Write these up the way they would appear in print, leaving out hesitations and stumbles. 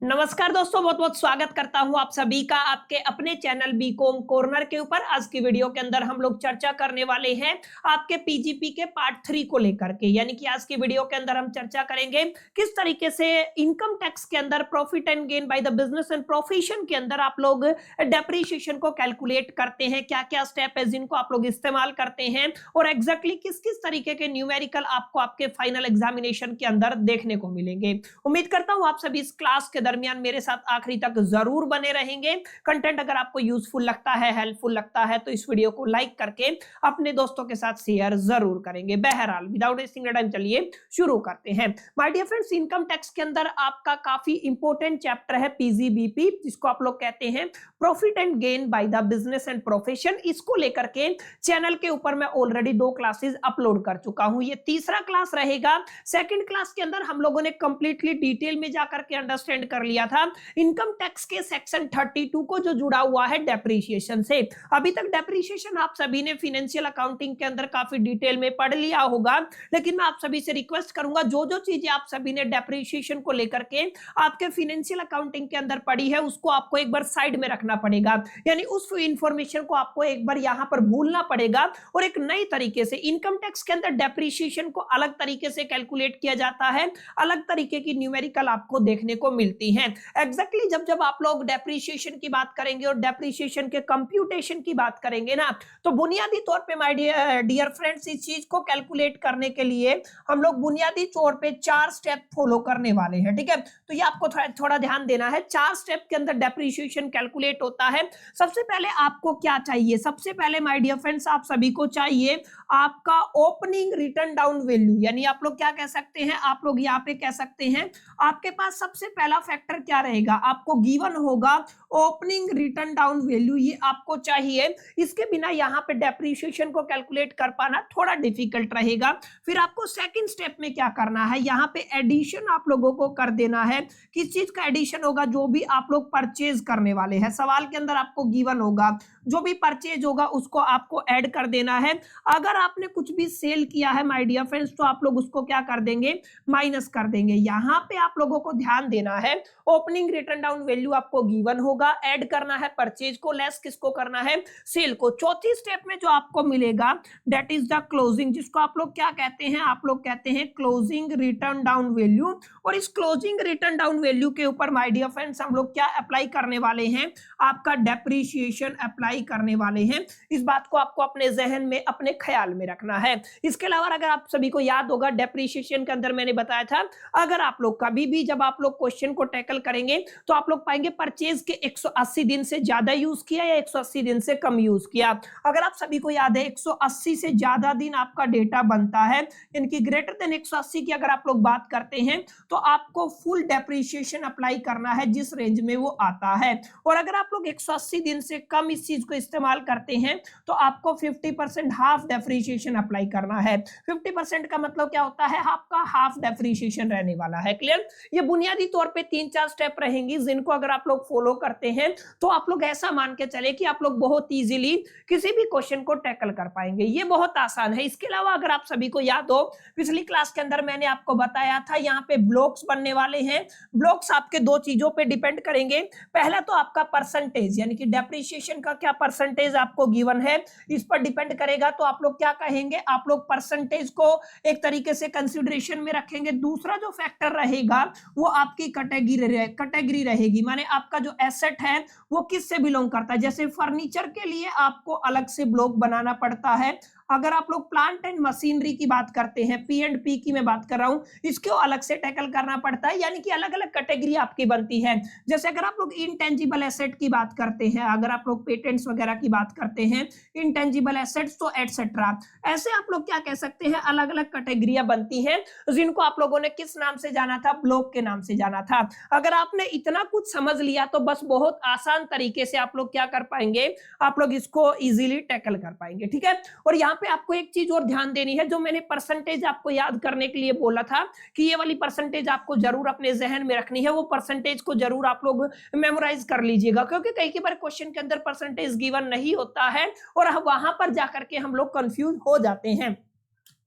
नमस्कार दोस्तों, बहुत बहुत स्वागत करता हूं आप सभी का आपके अपने चैनल बीकॉम कॉर्नर के ऊपर। आज की वीडियो के अंदर हम लोग चर्चा करने वाले हैं आपके पीजीपी के पार्ट 3 को लेकर के। यानी कि आज की वीडियो के अंदर हम चर्चा करेंगे किस तरीके से इनकम टैक्स के अंदर profit and gain by the business and profession के अंदर आप लोग डेप्रीशिएशन को कैलकुलेट करते हैं, क्या क्या स्टेप है जिनको आप लोग इस्तेमाल करते हैं और एग्जैक्टली किस किस तरीके के न्यूमेरिकल आपको आपके फाइनल एग्जामिनेशन के अंदर देखने को मिलेंगे। उम्मीद करता हूं आप सभी इस क्लास के दरमियान मेरे साथ आखिरी तक जरूर बने रहेंगे। कंटेंट अगर आपको यूजफुल लगता है, हेल्पफुल लगता है तो इस वीडियो को लाइक करके अपने दोस्तों के साथ शेयर जरूर करेंगे। बहरहाल विदाउट वेस्टिंग टाइम चलिए शुरू करते हैं। My dear friends, income tax के अंदर आपका काफी इंपॉर्टेंट चैप्टर है पीजीबीपी, जिसको आप लोग कहते हैं profit and gain by the business and profession. इसको लेकर के चैनल के ऊपर मैं ऑलरेडी 2 क्लासेस अपलोड कर चुका हूं। ये तीसरा क्लास रहेगा। सेकंड क्लास के अंदर हम लोगों ने कंप्लीटली डिटेल में जाकर के अंडरस्टैंड कर लिया था इनकम टैक्स के सेक्शन 32 को, जो जुड़ा हुआ है डेप्रीशिएशन से। अभी तक डेप्रीशिएशन आप सभी ने फाइनेंशियल अकाउंटिंग के अंदर काफी डिटेल में पढ़ लिया होगा, लेकिन मैं आप सभी से रिक्वेस्ट करूंगा जो जो चीजें आप सभी ने डेप्रीशिएशन को लेकर के आपके फाइनेंशियल अकाउंटिंग के अंदर पढ़ी है उसको आपको एक बार साइड में रखना पड़ेगा। यानी उस इंफॉर्मेशन को आपको एक बार यहां पर भूलना पड़ेगा और एक नई तरीके से इनकम टैक्स के अंदर डेप्रीशिएशन को अलग तरीके से कैलकुलेट किया जाता है, अलग तरीके की न्यूमेरिकल आपको देखने को मिलती है। एग्जैक्टली जब जब आप लोग डेप्रीशिएशन की बात करेंगे और डेप्रीशिएशन के कंप्यूटेशन की बात करेंगे ना, तो बुनियादी तौर पे माय डियर फ्रेंड्स इस चीज को कैलकुलेट करने के लिए हम लोग बुनियादी तौर पे 4 स्टेप फॉलो करने वाले हैं। ठीक है, तो ये आपको थोड़ा ध्यान देना है। 4 स्टेप के अंदर डेप्रीशिएशन कैलकुलेट होता है। सबसे पहले आपको क्या चाहिए? सबसे पहले माय डियर फ्रेंड्स आप सभी को चाहिए आपका ओपनिंग रिटर्न डाउन वैल्यू। यानी आप लोग क्या कह सकते हैं, आप लोग यहाँ पे कह सकते हैं आपके पास सबसे पहला फैक्टर क्या रहेगा, आपको गिवन होगा ओपनिंग रिटर्न डाउन वैल्यू। ये आपको चाहिए, इसके बिना यहाँ पे डेप्रीशिएशन को कैलकुलेट कर पाना थोड़ा डिफिकल्ट रहेगा। फिर आपको सेकंड स्टेप में क्या करना है, यहाँ पे एडिशन आप लोगों को कर देना है। किस चीज का एडिशन होगा? जो भी आप लोग परचेज करने वाले हैं, सवाल के अंदर आपको गिवन होगा जो भी परचेज होगा उसको आपको ऐड कर देना है। अगर आपने कुछ भी सेल किया है माय डियर फ्रेंड्स तो आप लोग उसको क्या कर देंगे, माइनस कर देंगे। यहाँ पे आप लोगों को ध्यान देना है ओपनिंग रिटर्न डाउन वैल्यू आपको गिवन होगा, ऐड करना है परचेज को, लेस किसको करना है, सेल को। चौथी स्टेप में जो आपको मिलेगा दैट इज द क्लोजिंग, जिसको आप लोग क्या कहते हैं, आप लोग कहते हैं क्लोजिंग रिटर्न डाउन वैल्यू। और इस क्लोजिंग रिटर्न डाउन वैल्यू के ऊपर माय डियर फ्रेंड्स हम लोग क्या अप्लाई करने वाले हैं, आपका डेप्रीशिएशन अप्लाई करने वाले हैं। इस बात को आपको अपने जहन में, अपने ख्याल में रखना है। इसके अलावा अगर आप सभी को याद होगा डेप्रीशिएशन के अंदर मैंने बताया था अगर आप लोग कभी भी जब आप लोग क्वेश्चन को टैकल करेंगे तो आप लोग पाएंगे परचेज के 180 दिन से ज्यादा यूज किया या 180 दिन से कम यूज किया। अगर आप सभी को याद है 180 से ज्यादा दिन आपका डेटा बनता है, इनकी ग्रेटर देन 180 की अगर आप लोग बात करते हैं तो आपको फुल डेप्रीशिएशन अप्लाई करना है जिस रेंज में वो आता है। और अगर आप लोग 180 दिन से कम इस चीज को इस्तेमाल करते हैं तो आपको 50% हाफ डेप्रीशिएशन अप्लाई करना है। 50% का मतलब क्या होता है, आपका हाफ डेप्रीशिएशन रहने वाला है। क्लियर? ये बुनियादी तौर पे 3-4 स्टेप रहेंगी जिनको अगर आप लोग फॉलो करते हैं तो आप लोग ऐसा मान के चले कि आप लोग बहुत इजीली किसी भी क्वेश्चन को टैकल कर पाएंगे। ये बहुत आसान है। इसके अलावा अगर आप सभी को याद हो पिछली क्लास के अंदर मैंने आपको बताया था यहाँ पे ब्लॉक्स बनने वाले हैं। ब्लॉक्स आपके 2 चीजों पे डिपेंड करेंगे। पहला तो आपका परसेंटेज, यानी कि डेप्रीशिएशन का क्या परसेंटेज आपको गिवन है इस पर डिपेंड करेगा। तो आप लोग क्या कहेंगे, आप लोग परसेंटेज को एक तरीके से कंसिडरेशन में रखेंगे। दूसरा जो फैक्टर रहेगा वो आपकी कैटेगरी रहेगी, माने आपका जो एसेट है वो किससे बिलोंग करता है। जैसे फर्नीचर के लिए आपको अलग से ब्लॉक बनाना पड़ता है। अगर आप लोग प्लांट एंड मशीनरी की बात करते हैं, P&P की मैं बात कर रहा हूं, इसको अलग से टैकल करना पड़ता है। यानी कि अलग अलग कैटेगरी आपकी बनती है। जैसे अगर आप लोग इंटेंजिबल एसेट की बात करते हैं, अगर आप लोग पेटेंट्स वगैरह की बात करते हैं, इंटेंजिबल एसेट्स तो एटसेट्रा, ऐसे आप लोग क्या कह सकते हैं, अलग अलग कैटेगरियां बनती हैं जिनको आप लोगों ने किस नाम से जाना था, ब्लॉक के नाम से जाना था। अगर आपने इतना कुछ समझ लिया तो बस बहुत आसान तरीके से आप लोग क्या कर पाएंगे, आप लोग इसको इजीली टैकल कर पाएंगे। ठीक है? और यहाँ पे आपको एक चीज और ध्यान देनी है, जो मैंने परसेंटेज आपको याद करने के लिए बोला था कि ये वाली परसेंटेज आपको जरूर अपने जहन में रखनी है। वो परसेंटेज को जरूर आप लोग मेमोराइज कर लीजिएगा, क्योंकि कई बार क्वेश्चन के अंदर परसेंटेज गिवन नहीं होता है और वहां पर जाकर के हम लोग कंफ्यूज हो जाते हैं।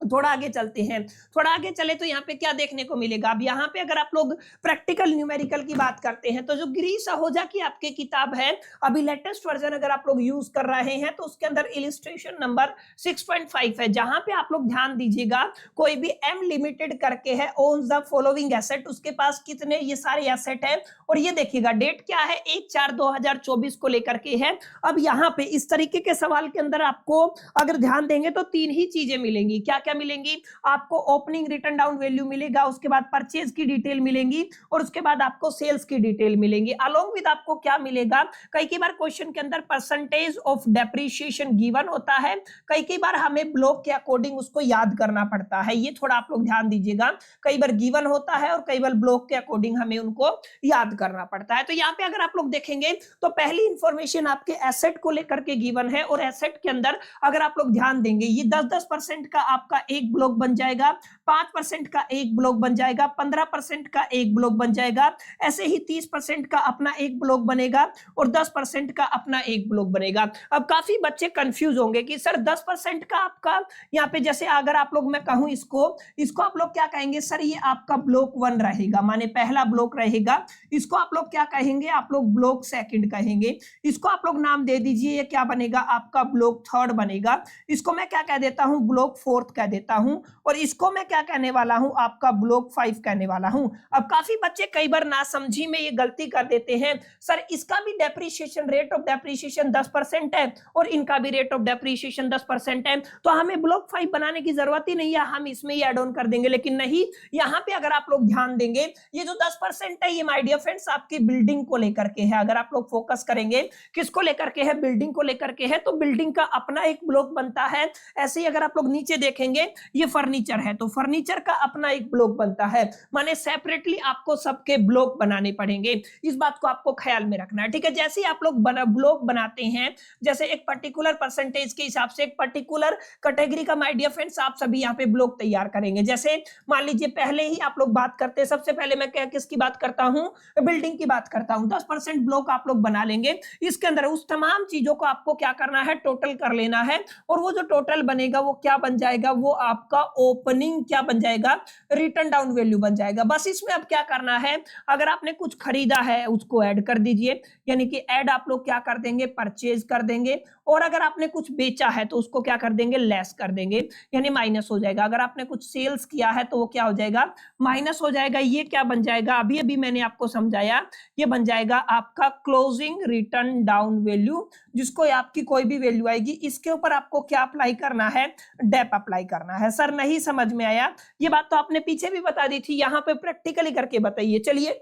थोड़ा आगे चलते हैं। थोड़ा आगे चले तो यहाँ पे क्या देखने को मिलेगा। अब यहाँ पे अगर आप लोग प्रैक्टिकल न्यूमेरिकल की बात करते हैं तो जो गिरीश आहूजा की आपकी किताब है, अभी लेटेस्ट वर्जन अगर आप लोग यूज कर रहे हैं तो उसके अंदर इलिस्ट्रेशन नंबर 6.5 है, जहां पे आप लोग ध्यान दीजिएगा, कोई भी एम लिमिटेड करके है, ओन्स द फॉलोइंग एसेट, उसके पास कितने ये सारे एसेट है, और ये देखिएगा डेट क्या है 1/4/2024 को लेकर के है। अब यहाँ पे इस तरीके के सवाल के अंदर आपको अगर ध्यान देंगे तो तीन ही चीजें मिलेंगी। क्या क्या मिलेंगी आपको? ओपनिंग रिटर्न डाउन वैल्यू मिलेगा, उसके बाद परचेज की डिटेल मिलेंगी, और उसके बाद आपको सेल्स की डिटेल मिलेंगी। अलोंग विद आपको क्या मिलेगा, कई बार क्वेश्चन के अंदर परसेंटेज ऑफ डेप्रीशिएशन गिवन होता है, कई बार हमें ब्लॉक के अकॉर्डिंग उसको याद करना पड़ता है, ये थोड़ा आप लोग ध्यान दीजिएगा। कई बार गिवन होता है और कई बार ब्लॉक के अकॉर्डिंग हमें उनको याद करना पड़ता है। तो यहाँ पे अगर आप लोग देखेंगे तो पहली इंफॉर्मेशन आपके एसेट को लेकर के गिवन है, और एसेट के अंदर अगर आप लोग ध्यान देंगे ये 10-10% का आपका एक ब्लॉक बन जाएगा, 5% का एक ब्लॉक बन जाएगा, 15% का एक ब्लॉक बन जाएगा, ऐसे ही 30% का अपना एक ब्लॉक बनेगा, और 10% का अपना एक ब्लॉक बनेगा। अब काफी बच्चे कंफ्यूज होंगे कि सर 10% का आपका यहाँ पे, जैसे अगर आप लोग मैं कहूं इसको आप लोग क्या कहेंगे, सर ये आपका ब्लॉक 1 रहेगा, माने पहला ब्लॉक रहेगा, इसको आप लोग क्या कहेंगे, आप लोग ब्लॉक सेकंड कहेंगे, इसको आप लोग नाम दे दीजिए, ये क्या बनेगा आपका ब्लॉक 3 बनेगा, इसको मैं क्या कह देता हूं, ब्लॉक 4 कह देता हूं, और इसको मैं क्या कहने वाला हूं, आपका ब्लॉक 5 कहने वाला हूं। अब काफी बच्चे कई बार नासमझी में ये गलती कर देते हैं, सर इसका भी डेप्रीशिएशन, रेट ऑफ डेप्रीशिएशन 10% है और इनका भी रेट ऑफ डेप्रीशिएशन 10% है, तो हमें ब्लॉक 5 बनाने की जरूरत ही नहीं है, हम इसमें ही ऐड ऑन कर देंगे। लेकिन नहीं, यहाँ पे अगर आप लोग ध्यान देंगे, ये जो 10% है ये माय डियर फ्रेंड्स आपकी बिल्डिंग को लेकर के है। अगर आप लोग फोकस करेंगे किसको लेकर के है, बिल्डिंग को लेकर के है, तो बिल्डिंग का अपना एक ब्लॉक बनता है। ऐसे ही अगर आप लोग नीचे देखेंगे ये फर्नीचर है, तो फर्नीचर का अपना एक ब्लॉक बनता है, माने सेपरेटली आपको सबके ब्लॉक बनाने पड़ेंगे। इस बात को आपको ख्याल में रखना है, ठीक है। जैसे ही आप लोग ब्लॉक बनाते हैं, जैसे एक पर्टिकुलर परसेंटेज के हिसाब से एक पर्टिकुलर कैटेगरी का माय डियर फ्रेंड्स आप सभी यहाँ पे ब्लॉक तैयार करेंगे। जैसे मान लीजिए पहले ही आप लोग बात करते हैं, सबसे पहले मैं किसकी बात करता हूँ, बिल्डिंग की बात करता हूँ। 10% ब्लॉक आप लोग बना लेंगे, इसके अंदर उस तमाम चीजों को आपको क्या करना है, टोटल कर लेना है, और वो जो टोटल बनेगा वो क्या बन जाएगा, वो आपका ओपनिंग क्या बन जाएगा, रिटर्न डाउन वैल्यू बन जाएगा। बस इसमें अब क्या करना है, अगर आपने कुछ खरीदा है उसको ऐड कर दीजिए, यानी कि ऐड आप लोग क्या कर देंगे, परचेज कर देंगे, और अगर आपने कुछ बेचा है तो उसको क्या कर देंगे, लेस कर देंगे, यानी माइनस हो जाएगा। अगर आपने कुछ सेल्स किया है तो वो क्या हो जाएगा, माइनस हो जाएगा। ये क्या बन जाएगा, अभी अभी मैंने आपको समझाया, ये बन जाएगा आपका क्लोजिंग रिटर्न डाउन वैल्यू, जिसको आपकी कोई भी वैल्यू आएगी, इसके ऊपर आपको क्या अप्लाई करना है, डेप अप्लाई करना है। सर नहीं समझ में आया, ये बात तो आपने पीछे भी बता दी थी, यहाँ पे प्रैक्टिकली करके बताइए। चलिए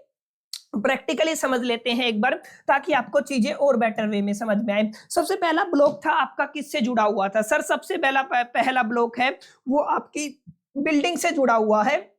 प्रैक्टिकली समझ लेते हैं एक बार, ताकि आपको चीजें और बेटर वे में समझ में आए। सबसे पहला ब्लॉक था आपका किससे जुड़ा हुआ था, सर सबसे पहला ब्लॉक है वो आपकी बिल्डिंग से जुड़ा हुआ है।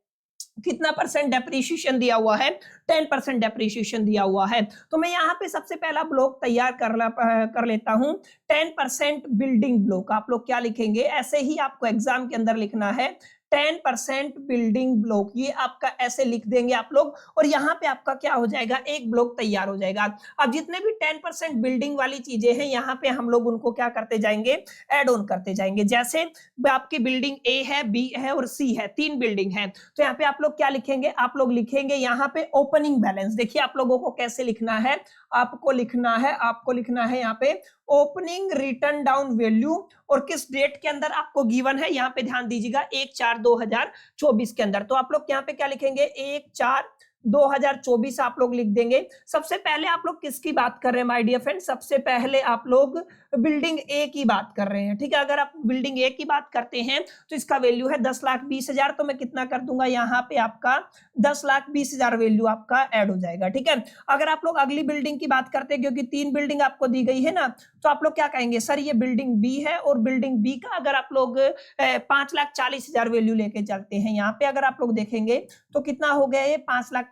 कितना परसेंट डेप्रीशिएशन दिया हुआ है, 10% डेप्रीशिएशन दिया हुआ है। तो मैं यहाँ पे सबसे पहला ब्लॉक तैयार कर लेता हूँ, 10% बिल्डिंग ब्लॉक। आप लोग क्या लिखेंगे, ऐसे ही आपको एग्जाम के अंदर लिखना है, 10% बिल्डिंग ब्लॉक, ये आपका ऐसे लिख देंगे आप लोग, और यहाँ पे आपका क्या हो जाएगा, एक ब्लॉक तैयार हो जाएगा। अब जितने भी 10% बिल्डिंग वाली चीजें हैं, यहाँ पे हम लोग उनको क्या करते जाएंगे, एड ऑन करते जाएंगे। जैसे आपकी बिल्डिंग ए है, बी है और सी है, 3 बिल्डिंग है, तो यहाँ पे आप लोग क्या लिखेंगे, आप लोग लिखेंगे यहाँ पे ओपनिंग बैलेंस। देखिए आप लोगों को कैसे लिखना है, आपको लिखना है यहाँ पे ओपनिंग रिटर्न डाउन वैल्यू, और किस डेट के अंदर आपको गिवन है, यहाँ पे ध्यान दीजिएगा 1/4/2024 के अंदर। तो आप लोग यहाँ पे क्या लिखेंगे, 1/4/2024 आप लोग लिख देंगे। सबसे पहले आप लोग किसकी बात कर रहे हैं माय डियर फ्रेंड, सबसे पहले आप लोग बिल्डिंग ए की बात कर रहे हैं, ठीक है। अगर आप बिल्डिंग ए की बात करते हैं तो इसका वैल्यू है 10,20,000, तो मैं कितना कर दूंगा, यहाँ पे आपका 10,20,000 वैल्यू आपका ऐड हो जाएगा, ठीक है। अगर आप लोग अगली बिल्डिंग की बात करते हैं, क्योंकि 3 बिल्डिंग आपको दी गई है ना, तो आप लोग क्या कहेंगे, सर ये बिल्डिंग बी है, और बिल्डिंग बी का अगर आप लोग 5,40,000 वैल्यू लेके चलते हैं, यहाँ पे अगर आप लोग देखेंगे तो कितना हो गया, ये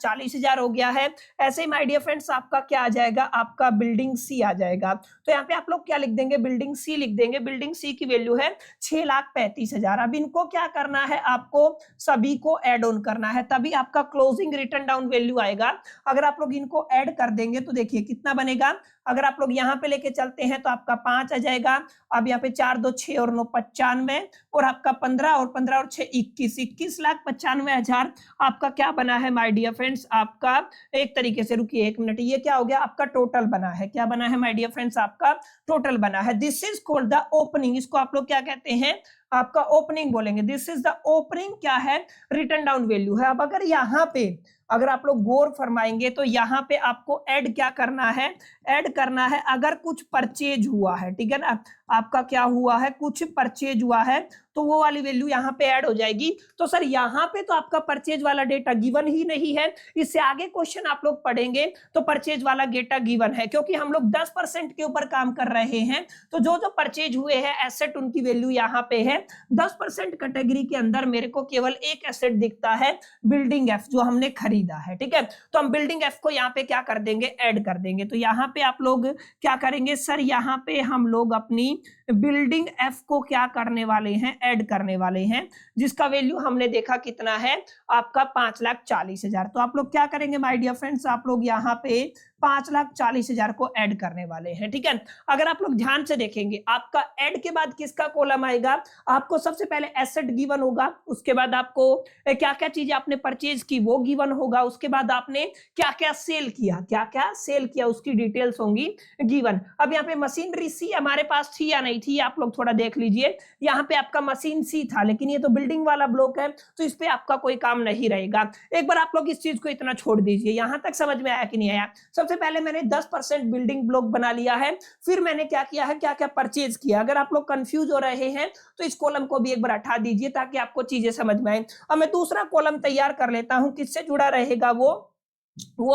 5,40,000 हो गया है। ऐसे ही माय डियर फ्रेंड्स आपका क्या आ जाएगा, आपका बिल्डिंग सी आ जाएगा। तो यहाँ पे आप लोग क्या लिख देंगे, बिल्डिंग सी लिख देंगे। बिल्डिंग सी की वैल्यू है 6,35,000। अब इनको क्या करना है, आपको सभी को ऐड ऑन करना है, तभी आपका क्लोजिंग रिटर्न डाउन वैल्यू आएगा। अगर आप लोग इनको ऐड कर देंगे तो देखिए कितना बनेगा। अगर आप लोग यहाँ पे लेके चलते हैं तो आपका 5 आ जाएगा। अब यहाँ पे 4 2 6 और 9 95, और आपका 15 और 15 और 6 21, 21,95,000 आपका क्या बना है माय डियर फ्रेंड्स, आपका एक तरीके से, रुकिए 1 मिनट, ये क्या हो गया, आपका टोटल बना है। क्या बना है माय डियर फ्रेंड्स, आपका टोटल बना है। This is called the opening, इसको आप लोग क्या कहते हैं, आपका ओपनिंग बोलेंगे। दिस इज द ओपनिंग क्या है, रिटर्न डाउन वैल्यू है। अब अगर यहाँ पे अगर आप लोग गौर फरमाएंगे तो यहाँ पे आपको ऐड क्या करना है, ऐड करना है अगर कुछ परचेज हुआ है, ठीक है ना, आपका क्या हुआ है, कुछ परचेज हुआ है, तो वो वाली वैल्यू यहाँ पे ऐड हो जाएगी। तो सर यहाँ पे तो आपका परचेज वाला डेटा गिवन ही नहीं है। इससे आगे क्वेश्चन आप लोग पढ़ेंगे तो परचेज वाला डेटा गिवन है, क्योंकि हम लोग 10% के ऊपर काम कर रहे हैं। तो जो जो परचेज हुए हैं एसेट, उनकी वैल्यू यहाँ पे है। 10% कैटेगरी के अंदर मेरे को केवल एक एसेट दिखता है, बिल्डिंग एफ, जो हमने खरीदा है, ठीक है। तो हम बिल्डिंग एफ को यहाँ पे क्या कर देंगे, ऐड कर देंगे। तो यहाँ पे आप लोग क्या करेंगे सर, यहाँ पे हम लोग अपनी बिल्डिंग एफ को क्या करने वाले हैं, ऐड करने वाले हैं, जिसका वैल्यू हमने देखा कितना है, आपका 5,40,000। तो आप लोग क्या करेंगे माय डियर फ्रेंड्स, आप लोग यहाँ पे 5,40,000 को ऐड करने वाले हैं, ठीक है। अगर आप लोग ध्यान से देखेंगे, आपका ऐड के बाद किसका कॉलम आएगा, आपको सबसे पहले एसेट गिवन होगा, उसके बाद आपको क्या क्या चीजें आपने परचेज की वो गिवन होगा, उसके बाद आपने क्या क्या सेल किया, क्या क्या सेल किया उसकी डिटेल्स होंगी गिवन। अब यहाँ पे मशीनरी सी हमारे पास थी या नहीं थी, आप लोग थोड़ा देख लीजिए। यहाँ पे आपका मशीन सी था, लेकिन ये तो बिल्डिंग वाला ब्लॉक है, तो इस पे आपका कोई काम नहीं रहेगा। एक बार आप लोग इस चीज को इतना छोड़ दीजिए। यहां तक समझ में आया कि नहीं आया? सबसे पहले मैंने 10% बिल्डिंग ब्लॉक बना लिया है, फिर मैंने क्या किया है, क्या क्या परचेज किया। अगर आप लोग कंफ्यूज हो रहे हैं तो इस कॉलम को भी एक बार हटा दीजिए ताकि आपको चीजें समझ में आए। अब मैं दूसरा कॉलम तैयार कर लेता हूं, किससे जुड़ा रहेगा, वो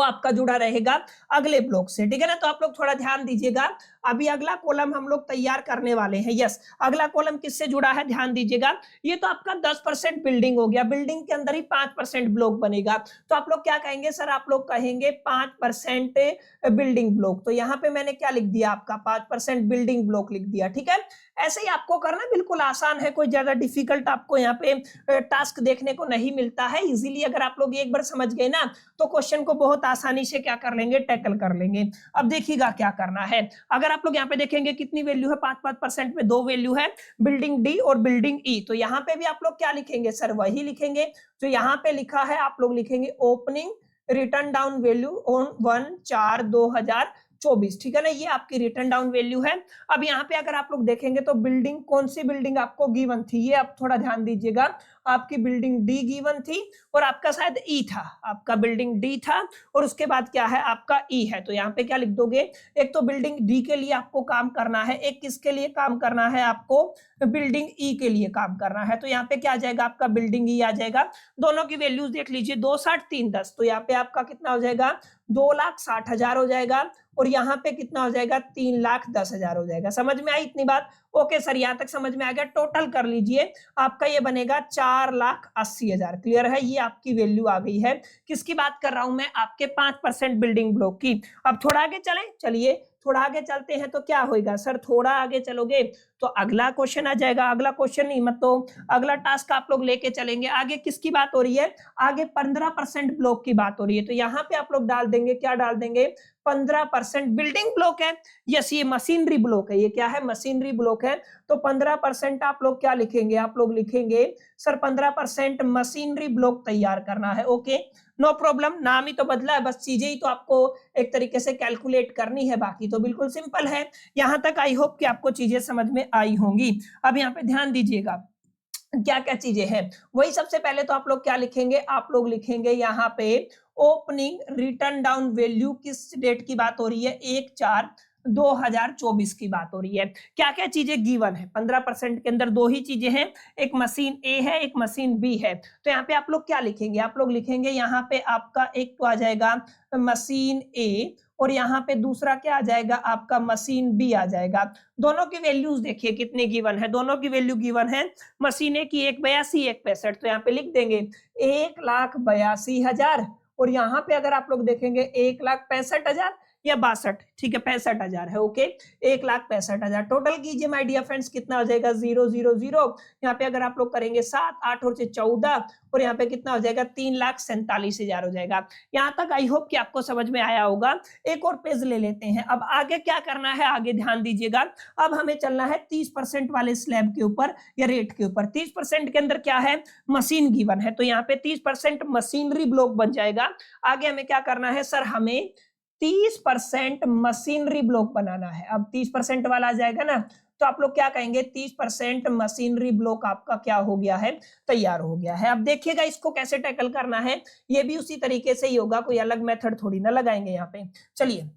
आपका जुड़ा रहेगा अगले ब्लॉक से, ठीक है ना। तो आप लोग थोड़ा ध्यान दीजिएगा, अभी अगला कॉलम हम लोग तैयार करने वाले हैं। यस, अगला कॉलम किससे जुड़ा है, ध्यान दीजिएगा। ये तो आपका 10% बिल्डिंग हो गया, बिल्डिंग के अंदर ही 5% ब्लॉक बनेगा। तो आप लोग क्या कहेंगे सर, आप लोग कहेंगे 5% बिल्डिंग ब्लॉक। तो यहाँ पे मैंने क्या लिख दिया, आपका 5% बिल्डिंग ब्लॉक लिख दिया, ठीक है। ऐसे ही आपको करना बिल्कुल आसान है, कोई ज्यादा डिफिकल्ट आपको यहाँ पे टास्क देखने को नहीं मिलता है। इजीली अगर आप लोग एक बार समझ गए ना तो क्वेश्चन को बहुत आसानी से क्या कर लेंगे, टैकल कर लेंगे। अब देखिएगा क्या करना है। अगर आप लोग यहाँ पे देखेंगे कितनी वैल्यू है, 5% में 2 वैल्यू है, बिल्डिंग डी और बिल्डिंग ई। तो यहाँ पे भी आप लोग क्या लिखेंगे सर, वही लिखेंगे जो यहाँ पे लिखा है। आप लोग लिखेंगे opening return down value on 1/4/2024, ठीक है ना, ये आपकी रिटर्न डाउन वैल्यू है। अब यहाँ पे अगर आप लोग देखेंगे तो बिल्डिंग, कौन सी बिल्डिंग आपको गिवन थी, ये आप थोड़ा ध्यान दीजिएगा। आपकी बिल्डिंग डी गिवन थी और आपका शायद ई था, आपका बिल्डिंग डी था और उसके बाद क्या है, आपका ई है। तो यहाँ पे क्या लिख दोगे, एक तो बिल्डिंग डी के लिए आपको काम करना है, एक किसके लिए काम करना है, आपको बिल्डिंग ई के लिए काम करना है। तो यहाँ पे क्या आ जाएगा, आपका बिल्डिंग ई आ जाएगा। दोनों की वैल्यूज देख लीजिए, 2 60 3 10। तो यहाँ पे आपका कितना हो जाएगा, 2,60,000 हो जाएगा, और यहाँ पे कितना हो जाएगा, 3,10,000 हो जाएगा। समझ में आई इतनी बात? ओके सर, यहाँ तक समझ में आ गया। टोटल कर लीजिए, आपका ये बनेगा 4,80,000। क्लियर है, ये आपकी वैल्यू आ गई है। किसकी बात कर रहा हूं मैं, आपके 5% बिल्डिंग ब्लॉक की। अब थोड़ा आगे चलें, चलिए थोड़ा आगे चलते हैं तो क्या होगा सर, थोड़ा आगे चलोगे तो अगला क्वेश्चन आ जाएगा। अगला क्वेश्चन नहीं मत, तो अगला टास्क आप लोग लेके चलेंगे। आगे किसकी बात हो रही है, आगे 15% ब्लॉक की बात हो रही है। तो यहाँ पे आप लोग डाल देंगे, क्या डाल देंगे, 15% बिल्डिंग ब्लॉक है। यस, ये मशीनरी ब्लॉक है, ये क्या है, मशीनरी ब्लॉक है। तो 15% आप लोग क्या लिखेंगे, आप लोग लिखेंगे सर 15% मशीनरी ब्लॉक तैयार करना है। ओके, नो प्रॉब्लम, नाम ही तो बदला है, बस चीजें ही तो आपको एक तरीके से कैलकुलेट करनी है, बाकी तो बिल्कुल सिंपल है। यहां तक आई होप कि आपको चीजें समझ में आई होंगी। अब यहाँ पे ध्यान दीजिएगा, क्या क्या चीजें हैं, वही सबसे पहले तो आप लोग क्या लिखेंगे, आप लोग लिखेंगे यहाँ पे ओपनिंग रिटर्न डाउन वैल्यू, किस डेट की बात हो रही है, 1/4/2024 की बात हो रही है। क्या क्या चीजें गिवन है, 15% के अंदर 2 ही चीजें हैं, एक मशीन ए है, एक मशीन बी है। तो यहाँ पे आप लोग क्या लिखेंगे, आप लोग लिखेंगे यहाँ पे आपका एक तो आ जाएगा मशीन ए, और यहाँ पे दूसरा क्या आ जाएगा, आपका मशीन बी आ जाएगा। दोनों की वैल्यूज देखिए कितनी गिवन है, दोनों की वैल्यू गिवन है, मशीन ए की 1,82, 1,65। तो यहाँ पे लिख देंगे 1,82,000 और यहाँ पे अगर आप लोग देखेंगे 1,65,000 या 62, ठीक है 65,000 है। ओके 1,65,000 टोटल कीजिए माय डियर फ्रेंड्स, कितना हो जाएगा 000। यहाँ पे अगर आप लोग करेंगे 7 8 और 14 और यहाँ पे कितना हो जाएगा 3,47,000 हो जाएगा। यहाँ तक आई होप कि आपको समझ में आया होगा। एक और पेज ले लेते हैं। अब आगे क्या करना है, आगे ध्यान दीजिएगा। अब हमें चलना है 30% वाले स्लैब के ऊपर या रेट के ऊपर। 30% के अंदर क्या है, मशीन गिवन है, तो यहाँ पे 30% मशीनरी ब्लॉक बन जाएगा। आगे हमें क्या करना है सर, हमें 30% मशीनरी ब्लॉक बनाना है। अब 30% वाला आ जाएगा ना, तो आप लोग क्या कहेंगे 30% मशीनरी ब्लॉक आपका क्या हो गया है, तैयार हो गया है। अब देखिएगा इसको कैसे टैकल करना है, ये भी उसी तरीके से ही होगा, कोई अलग मेथड थोड़ी ना लगाएंगे यहाँ पे। चलिए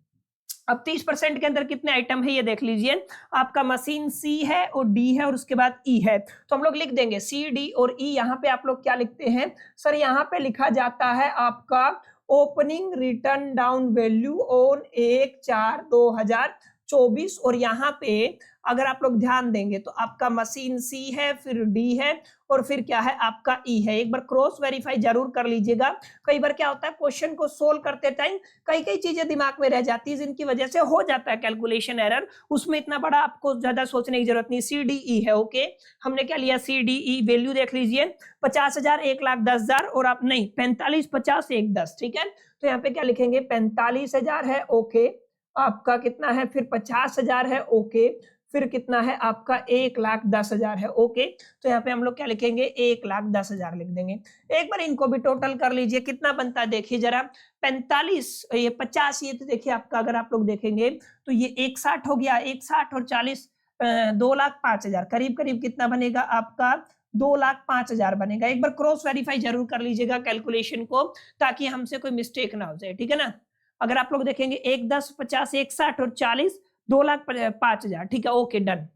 अब 30% के अंदर कितने आइटम है ये देख लीजिए। आपका मशीन सी है और डी है और उसके बाद ई है, तो हम लोग लिख देंगे सी डी और ई। यहाँ पे आप लोग क्या लिखते हैं सर, यहाँ पे लिखा जाता है आपका opening return down value on 1/4/2024। और यहाँ पे अगर आप लोग ध्यान देंगे तो आपका मशीन सी है, फिर डी है और फिर क्या है आपका ई है। एक बार क्रॉस वेरीफाई जरूर कर लीजिएगा। कई बार क्या होता है क्वेश्चन को सोल्व करते टाइम कई चीजें दिमाग में रह जाती है, जिनकी वजह से हो जाता है कैलकुलेशन एरर। उसमें इतना बड़ा आपको ज्यादा सोचने की जरूरत नहीं। सी डी ई है। ओके हमने क्या लिया, सी डी ई वैल्यू देख लीजिए 50,000 1,10,000 और आप नहीं 45 50 1 10, ठीक है। तो यहाँ पे क्या लिखेंगे 45,000 है। ओके आपका कितना है, फिर 50,000 है। ओके फिर कितना है आपका 1,10,000 है। ओके तो यहाँ पे हम लोग क्या लिखेंगे 1,10,000 लिख देंगे। एक बार इनको भी टोटल कर लीजिए, कितना बनता है देखिए जरा। 45 ये 50, ये तो देखिए आपका अगर आप लोग देखेंगे तो ये 1,60 हो गया। 1,60 और 40 2,05,000 करीब करीब कितना बनेगा आपका 2,05,000 बनेगा। एक बार क्रॉस वेरीफाई जरूर कर लीजिएगा कैलकुलेशन को, ताकि हमसे कोई मिस्टेक ना हो जाए, ठीक है ना। अगर आप लोग देखेंगे 1 10 50 1,60 और 40 2,05,000, ठीक है। Okay done.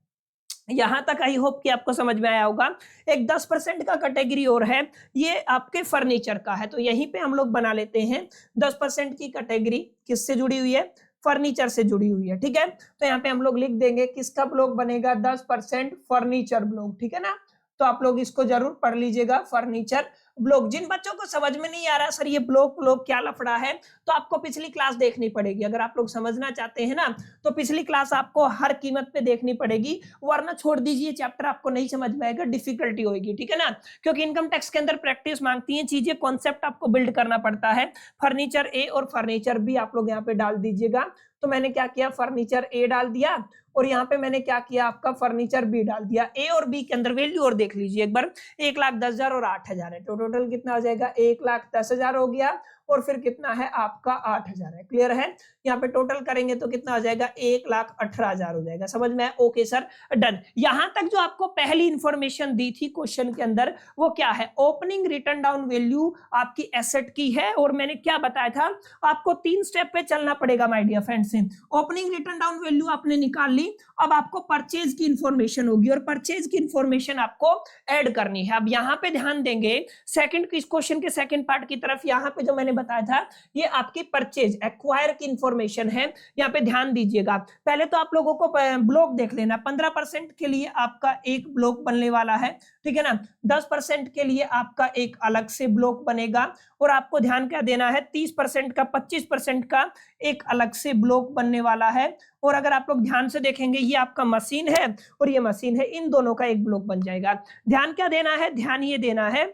यहां तक आई होप कि आपको समझ में आया होगा। एक 10% का कैटेगरी और है, ये आपके फर्नीचर का है, तो यहीं पे हम लोग बना लेते हैं। 10% की कैटेगरी किससे जुड़ी हुई है, फर्नीचर से जुड़ी हुई है, ठीक है। तो यहाँ पे हम लोग लिख देंगे किसका ब्लॉक बनेगा 10% फर्नीचर ब्लॉक, ठीक है ना। तो आप लोग इसको जरूर पढ़ लीजिएगा, फर्नीचर ब्लॉक। जिन बच्चों को समझ में नहीं आ रहा सर ये ब्लॉक क्या लफड़ा है, तो आपको पिछली क्लास देखनी पड़ेगी। अगर आप लोग समझना चाहते हैं ना तो पिछली क्लास आपको हर कीमत पे देखनी पड़ेगी, वरना छोड़ दीजिए चैप्टर, आपको नहीं समझ में आएगा, डिफिकल्टी होगी, ठीक है ना। क्योंकि इनकम टैक्स के अंदर प्रैक्टिस मांगती है चीजें, कॉन्सेप्ट आपको बिल्ड करना पड़ता है। फर्नीचर ए और फर्नीचर बी आप लोग यहाँ पे डाल दीजिएगा। तो मैंने क्या किया, फर्नीचर ए डाल दिया और यहाँ पे मैंने क्या किया, आपका फर्नीचर बी डाल दिया। ए और बी के अंदर वैल्यू और देख लीजिए एक बार, 1,10,000 और 8,000 है, तो टोटल कितना हो जाएगा 1,10,000 हो गया और फिर कितना है आपका 8,000 है। क्लियर है। यहाँ पे टोटल करेंगे तो कितना हो जाएगा 1,18,000 हो जाएगा। समझ में आया। Okay sir done. यहां तक जो आपको पहली इंफॉर्मेशन दी थी क्वेश्चन के अंदर वो क्या है, ओपनिंग रिटर्न डाउन वैल्यू आपकी एसेट की है। और मैंने क्या बताया था आपको 3 स्टेप पे चलना पड़ेगा my dear friends. Opening return down value आपने निकाल ली, अब आपको परचेज की इंफॉर्मेशन होगी और परचेज की इंफॉर्मेशन आपको ऐड करनी है। अब यहाँ पे ध्यान देंगे सेकंड क्वेश्चन के सेकंड पार्ट की तरफ, यहाँ पे जो मैंने बताया था ये आपकी परचेज एक्वायर की इंफॉर्मेशन है। यहाँ पे ध्यान दीजिएगा, पहले तो आप लोगों को ब्लॉक देख लेना। 15% के लिए आपका एक ब्लॉक बनने वाला है, ठीक है ना। 10% के लिए आपका एक अलग से ब्लॉक बनेगा और आपको ध्यान क्या देना है, 30% का 25% का एक अलग से ब्लॉक बनने वाला है। और अगर आप लोग ध्यान से देखेंगे ये आपका मशीन है और ये मशीन है, इन दोनों का एक ब्लॉक बन जाएगा। ध्यान क्या देना है, ध्यान ये देना है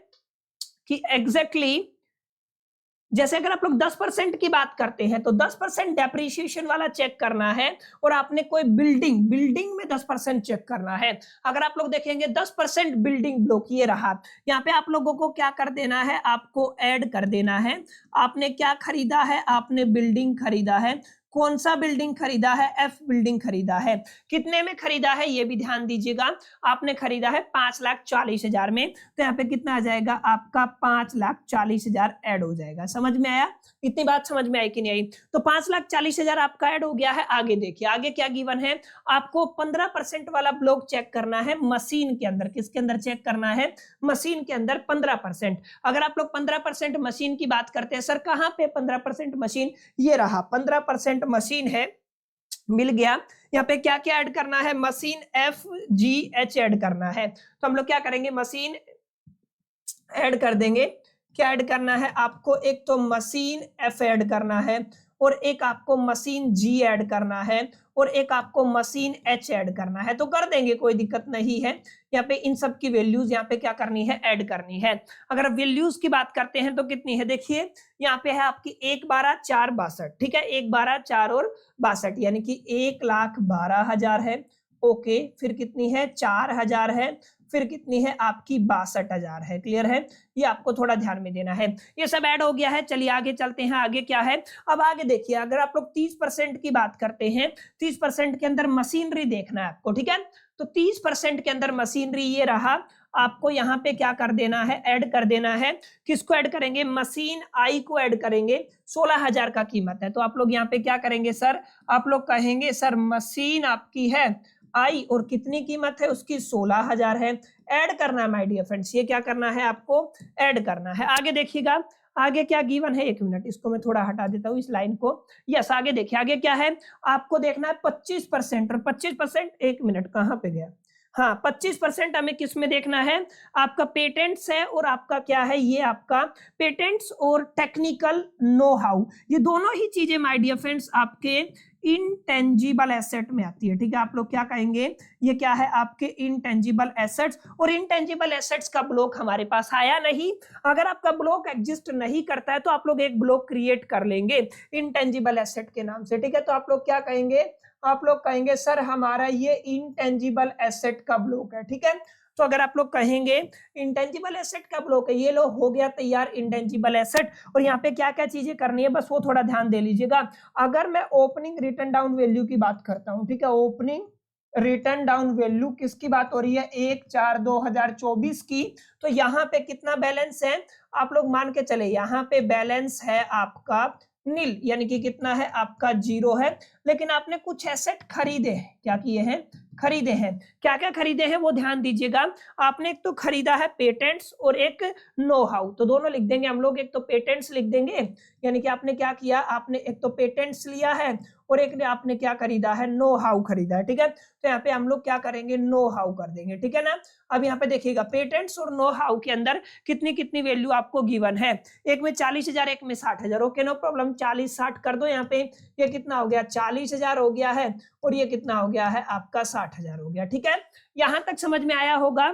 कि एग्जैक्टली जैसे अगर आप लोग 10% की बात करते हैं तो 10% डेप्रिसिएशन वाला चेक करना है और आपने कोई बिल्डिंग में 10% चेक करना है। अगर आप लोग देखेंगे 10% बिल्डिंग ब्लॉक ये रहा, यहाँ पे आप लोगों को क्या कर देना है, आपको ऐड कर देना है। आपने क्या खरीदा है, आपने बिल्डिंग खरीदा है। कौन सा बिल्डिंग खरीदा है, एफ बिल्डिंग खरीदा है। कितने में खरीदा है ये भी ध्यान दीजिएगा, आपने खरीदा है 5,40,000 में, तो यहाँ पे कितना आ जाएगा आपका 5,40,000 ऐड हो जाएगा। समझ में आया, इतनी बात समझ में आई कि नहीं आई। तो 5,40,000 आपका ऐड हो गया है। आगे देखिए आगे क्या गिवन है, आपको 15% वाला ब्लॉक चेक करना है मशीन के अंदर। किसके अंदर चेक करना है, मशीन के अंदर 15%। अगर आप लोग 15% मशीन की बात करते हैं, सर कहां पे 15% मशीन, ये रहा 15% मशीन है, मिल गया। यहाँ पे क्या क्या ऐड करना है, मशीन FGH ऐड करना है। तो हम लोग क्या करेंगे, मशीन ऐड कर देंगे क्या ऐड करना है आपको, एक तो मशीन F ऐड करना है, और एक आपको मशीन G ऐड करना है, और एक आपको मशीन H ऐड करना है। तो कर देंगे, कोई दिक्कत नहीं है। यहाँ पे इन सब की वैल्यूज यहाँ पे क्या करनी है, ऐड करनी है। अगर वैल्यूज की बात करते हैं तो कितनी है, देखिए यहाँ पे है आपकी 1 12 4 62, ठीक है, 1 12 4 और 62, यानी कि 1,12,000 है। ओके, फिर कितनी है, 4,000 है, फिर कितनी है आपकी 62,000 है। क्लियर है, ये आपको थोड़ा ध्यान में देना है। ये सब ऐड हो गया है। चलिए आगे चलते हैं, आगे क्या है। अब आगे देखिए, अगर आप लोग 30% की बात करते हैं, 30% के अंदर मशीनरी देखना है आपको, ठीक है। तो 30% के अंदर मशीनरी ये रहा, आपको यहाँ पे क्या कर देना है, ऐड कर देना है। किसको ऐड करेंगे, मशीन आई को ऐड करेंगे। 16,000 का कीमत है, तो आप लोग यहाँ पे क्या करेंगे सर, आप लोग कहेंगे सर मशीन आपकी है आई, और कितनी कीमत है उसकी, 16,000 है। ऐड करना है माय डियर फ्रेंड्स, ये क्या करना है आपको, ऐड करना है। आगे देखिएगा, आगे क्या गिवन है, 1 मिनट, इसको मैं थोड़ा हटा देता हूँ इस लाइन को। यस, आगे देखिए, आगे क्या है, आपको देखना है 25%, और 25%, 1 मिनट कहाँ पे गया, हाँ 25% हमें किस में देखना है, आपका पेटेंट्स है, और आपका क्या है, ये आपका पेटेंट्स और टेक्निकल नो हाउ, ये दोनों ही चीजें माय डियर फ्रेंड्स आपके इनटेंजिबल एसेट में आती है। ठीक है, आप लोग क्या कहेंगे, ये क्या है आपके इनटेंजिबल एसेट्स। और इनटेंजिबल एसेट्स का ब्लॉक हमारे पास आया नहीं। अगर आपका ब्लॉक एग्जिस्ट नहीं करता है तो आप लोग एक ब्लॉक क्रिएट कर लेंगे इनटेंजिबल एसेट के नाम से। ठीक है, तो आप लोग क्या कहेंगे, आप लोग कहेंगे सर हमारा ये इनटेंजिबल एसेट का ब्लॉक है। ठीक है, तो अगर आप लोग कहेंगे इंटेंजिबल एसेट का ब्लॉक है, ये लो हो गया तैयार इंटेंजिबल एसेट। और यहाँ पे क्या क्या चीजें करनी है बस वो थोड़ा ध्यान दे लीजिएगा। अगर मैं ओपनिंग रिटर्न डाउन वैल्यू की बात करता हूँ, ठीक है, ओपनिंग रिटर्न डाउन वैल्यू किसकी बात हो रही है, 1/4/2024 की। तो यहाँ पे कितना बैलेंस है, आप लोग मान के चले, यहाँ पे बैलेंस है आपका नील, यानी कि कितना है आपका 0 है। लेकिन आपने कुछ एसेट खरीदे हैं, क्या किए हैं, खरीदे हैं। क्या क्या खरीदे हैं वो ध्यान दीजिएगा। आपने एक तो खरीदा है पेटेंट्स और एक नो हाउ, तो दोनों लिख देंगे हम लोग। एक तो पेटेंट्स लिख देंगे, यानी कि आपने क्या किया, आपने एक तो पेटेंट्स लिया है और एक ने आपने क्या खरीदा है, नो हाउ खरीदा है। ठीक है, तो यहाँ पे हम लोग क्या करेंगे, नो हाउ कर देंगे। ठीक है ना, अब यहाँ पे देखिएगा पेटेंट्स और नो हाउ के अंदर कितनी कितनी वैल्यू आपको गिवन है, एक में 40,000 एक में 60,000। ओके नो प्रॉब्लम, 40-60 कर दो यहाँ पे। ये कितना हो गया, 40,000 हो गया है, और ये कितना हो गया है आपका 60,000 हो गया। ठीक है, यहां तक समझ में आया होगा।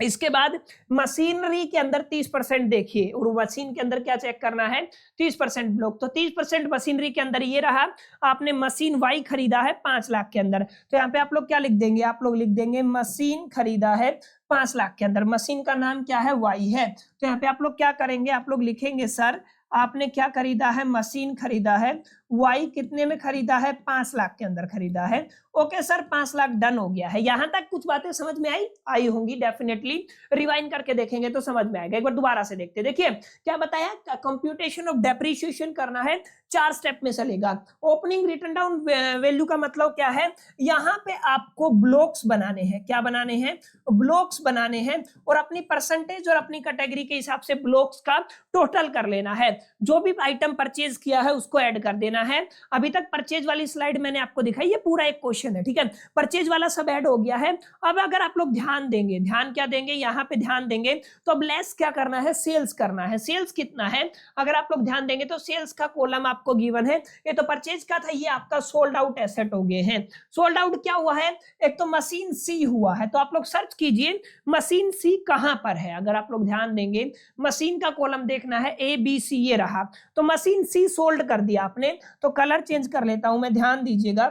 इसके बाद मशीनरी के अंदर 30% देखिए, और मशीन के अंदर क्या चेक करना है, 30% ब्लॉक। तो 30% मशीनरी के अंदर ये रहा, आपने मशीन वाई खरीदा है 5 लाख के अंदर। तो यहाँ पे आप लोग क्या लिख देंगे, आप लोग लिख देंगे मशीन खरीदा है 5 लाख के अंदर, मशीन का नाम क्या है, वाई है। तो यहाँ पे आप लोग क्या करेंगे, आप लोग लिखेंगे सर आपने क्या खरीदा है, मशीन खरीदा है, वाई कितने में खरीदा है, 5 लाख के अंदर खरीदा है। ओके सर, 5 लाख डन हो गया है। यहां तक कुछ बातें समझ में आई होंगी, डेफिनेटली रिवाइंड करके देखेंगे तो समझ में आएगा। एक बार दोबारा से देखते, देखिए क्या बताया, कंप्यूटेशन ऑफ डेप्रिसिएशन करना है, 4 स्टेप में चलेगा। ओपनिंग रिटर्न डाउन वैल्यू का मतलब क्या है, यहाँ पे आपको ब्लॉक्स बनाने हैं। क्या बनाने हैं, ब्लॉक्स बनाने हैं, और अपनी परसेंटेज और अपनी कैटेगरी के हिसाब से ब्लॉक्स का टोटल कर लेना है। जो भी आइटम परचेज किया है उसको ऐड कर देना है। अभी तक परचेज वाली स्लाइड मैंने आपको दिखाई, ये पूरा एक क्वेश्चन है। ठीक है, परचेज वाला सब ऐड हो गया है। अब अगर आप लोग ध्यान देंगे, ध्यान क्या देंगे, यहाँ पे ध्यान देंगे तो अब लेस क्या करना है, सेल्स करना है। सेल्स कितना है, अगर आप लोग ध्यान देंगे तो सेल्स का कॉलम आपको गिवन है। ये तो परचेज का था, ये आपका सोल्ड आउट एसेट हो गए हैं। सोल्ड आउट क्या हुआ है, एक तो मशीन सी हुआ है, तो आप लोग सर्च कीजिए मशीन सी कहां पर है। अगर आप लोग ध्यान देंगे मशीन का कॉलम देखना है, ABC ये रहा, तो मशीन सी सोल्ड कर दिया आपने। तो कलर चेंज कर लेता हूं मैं, ध्यान दीजिएगा,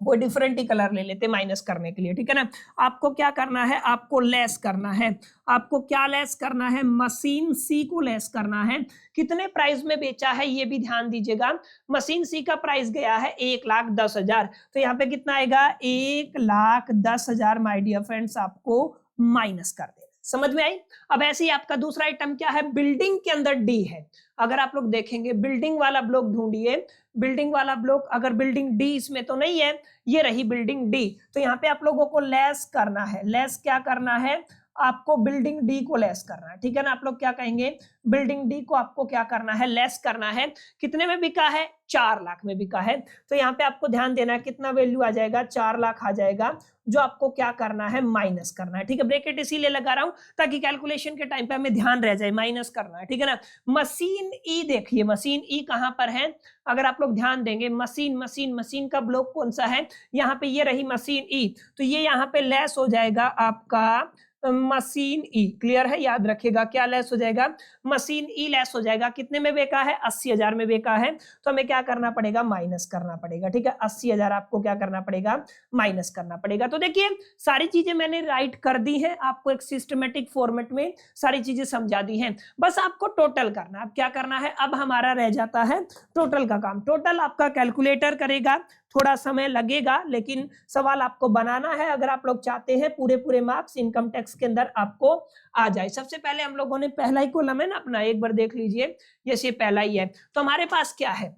कोई डिफरेंट ही कलर ले लेते माइनस करने के लिए। ठीक है ना, आपको क्या करना है, आपको लेस करना है। आपको क्या लेस करना है, मशीन सी को लेस करना है। कितने प्राइस में बेचा है ये भी ध्यान दीजिएगा। मशीन सी का प्राइस गया है 1,10,000, तो यहाँ पे कितना आएगा, 1,10,000 माय डियर फ्रेंड्स आपको माइनस कर देना। समझ में आई। अब ऐसे ही आपका दूसरा आइटम क्या है, बिल्डिंग के अंदर डी है। अगर आप लोग देखेंगे बिल्डिंग वाला ब्लॉक ढूंढिए, बिल्डिंग वाला ब्लॉक, अगर बिल्डिंग डी इसमें तो नहीं है, ये रही बिल्डिंग डी। तो यहाँ पे आप लोगों को लेस करना है। लेस क्या करना है, आपको बिल्डिंग डी को लेस करना है, ठीक है ना। आप लोग क्या कहेंगे, बिल्डिंग डी को आपको क्या करना है, लेस करना है। कितने में बिका है, 4 लाख में बिका है। तो यहाँ पे आपको ध्यान देना है कितना वैल्यू आ जाएगा, 4 लाख आ जाएगा, जो आपको क्या करना है, माइनस करना है, ठीक है। ब्रैकेट इसीलिए लगा रहा हूं ताकि कैलकुलेशन के टाइम पे हमें ध्यान रह जाए, माइनस करना है, ठीक है ना। मशीन ई देखिए, मशीन ई कहां पर है, अगर आप लोग ध्यान देंगे, मशीन मशीन मशीन का ब्लॉक कौन सा है, यहाँ पे ये रही मशीन ई, तो ये यहाँ पे लेस हो जाएगा आपका मशीन ई, क्लियर है, याद रखिएगा क्या लेस हो जाएगा, मशीन ई लेस हो जाएगा। कितने में बेका है, 80,000 में बेका है, तो हमें क्या करना पड़ेगा, माइनस करना पड़ेगा, ठीक है। 80,000 आपको क्या करना पड़ेगा, माइनस करना पड़ेगा। तो देखिए सारी चीजें मैंने राइट कर दी है, आपको एक सिस्टमेटिक फॉर्मेट में सारी चीजें समझा दी हैं, बस आपको टोटल करना है। अब क्या करना है, अब हमारा रह जाता है टोटल का काम। टोटल आपका कैलकुलेटर करेगा, थोड़ा समय लगेगा, लेकिन सवाल आपको बनाना है अगर आप लोग चाहते हैं पूरे मार्क्स इनकम टैक्स के अंदर आपको आ जाए। सबसे पहले हम लोगों ने पहला ही कॉलम है ना अपना, एक बार देख लीजिए, ये पहला ही है। तो हमारे पास क्या है,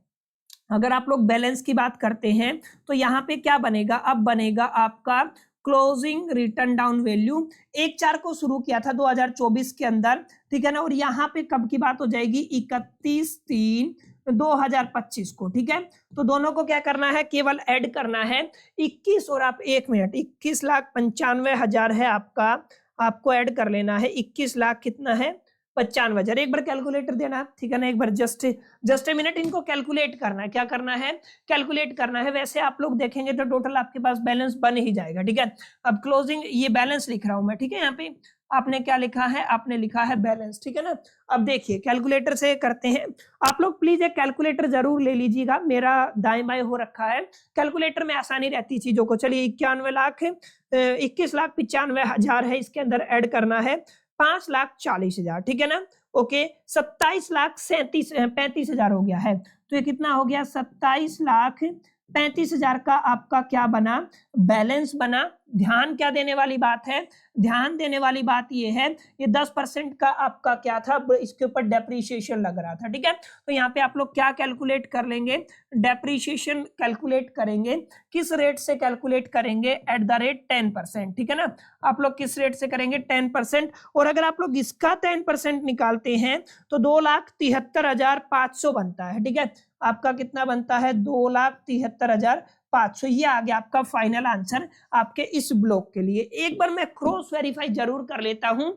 अगर आप लोग बैलेंस की बात करते हैं तो यहाँ पे क्या बनेगा, अब बनेगा आपका क्लोजिंग रिटर्न डाउन वैल्यू। 1/4 को शुरू किया था 2024 के अंदर, ठीक है ना, और यहाँ पे कब की बात हो जाएगी, 31/3/2025 को, ठीक है। तो दोनों को क्या करना है, केवल ऐड करना है 21, और आप 1 मिनट, 21,95,000 है आपका, आपको ऐड कर लेना है 21 लाख कितना है, 95,000। एक बार कैलकुलेटर देना, ठीक है ना, एक बार जस्ट ए मिनट, इनको कैलकुलेट करना है। क्या करना है, कैलकुलेट करना है। वैसे आप लोग देखेंगे तो टोटल आपके पास बैलेंस बन ही जाएगा, ठीक है। अब क्लोजिंग, ये बैलेंस लिख रहा हूं मैं, ठीक है, यहाँ पे आपने क्या लिखा है, आपने लिखा है बैलेंस, ठीक है ना। अब देखिए कैलकुलेटर से करते हैं, आप लोग प्लीज एक कैलकुलेटर जरूर ले लीजिएगा, मेरा दाएं बाएं हो रखा है, कैलकुलेटर में आसानी रहती चीजों को। चलिए 21,95,000 है, इसके अंदर ऐड करना है 5,40,000, ठीक है ना, ओके। 27,35,000 हो गया है, तो ये कितना हो गया, 27,35,000 का आपका क्या बना, बैलेंस बना। ध्यान क्या देने वाली बात है, ध्यान देने वाली बात ये है, ये 10% का आपका क्या था, इसके ऊपर डेप्रीशिएशन लग रहा था, ठीक है। तो यहाँ पे आप लोग क्या कैलकुलेट कर लेंगे, डेप्रीशिएशन कैलकुलेट करेंगे। किस रेट से कैलकुलेट करेंगे, एट द रेट 10%, ठीक है ना। आप लोग किस रेट से करेंगे, 10%। और अगर आप लोग इसका 10% निकालते हैं तो 2,73,500 बनता है, ठीक है। आपका कितना बनता है, 2,73,500। ये आ गया आपका फाइनल आंसर आपके इस ब्लॉक के लिए। एक बार मैं क्रॉस वेरीफाई जरूर कर लेता हूं,